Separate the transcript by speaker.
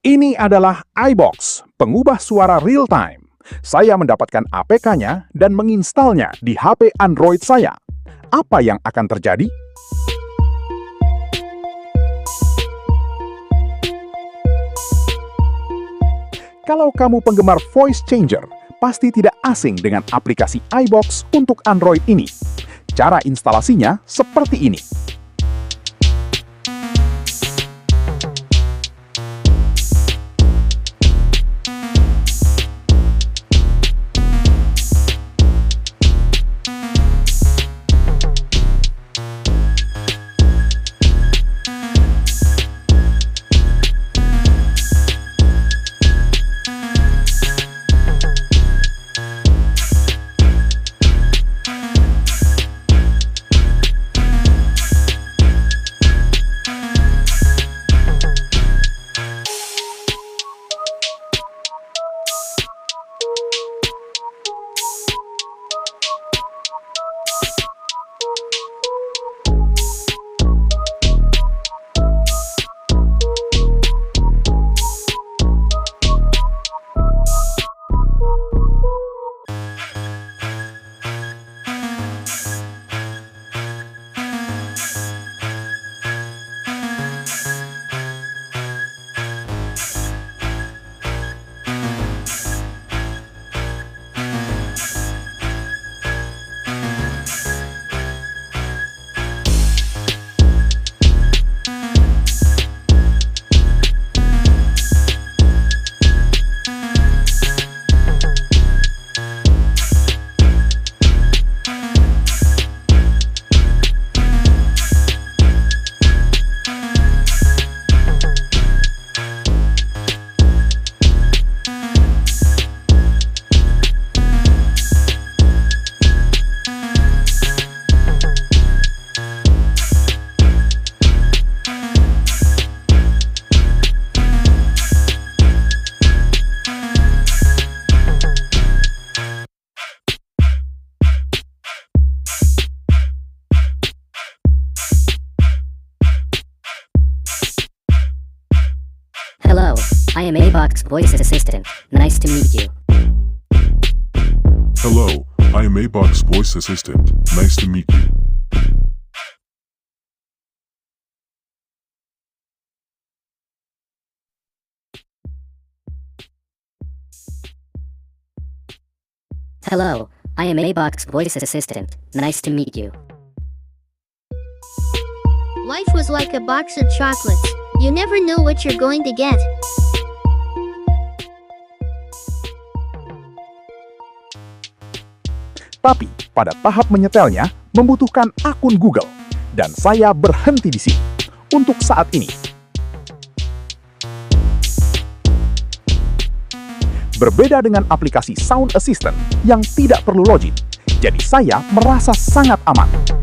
Speaker 1: Ini adalah iBox, pengubah suara real-time. Saya mendapatkan APK-nya dan menginstalnya di HP Android saya. Apa yang akan terjadi? Kalau kamu penggemar voice changer, pasti tidak asing dengan aplikasi iBox untuk Android ini. Cara instalasinya seperti ini.
Speaker 2: Hello, I am iBox Voice Assistant. Nice to meet you.
Speaker 3: Hello, I am iBox Voice Assistant. Nice to meet you.
Speaker 2: Hello, I am iBox Voice Assistant. Nice to meet you.
Speaker 4: Life was like a box of chocolates. You never know what you're going to get.
Speaker 1: Tapi pada tahap menyetelnya membutuhkan akun Google. Dan saya berhenti di sini untuk saat ini. Berbeda dengan aplikasi Sound Assistant yang tidak perlu login, jadi saya merasa sangat aman.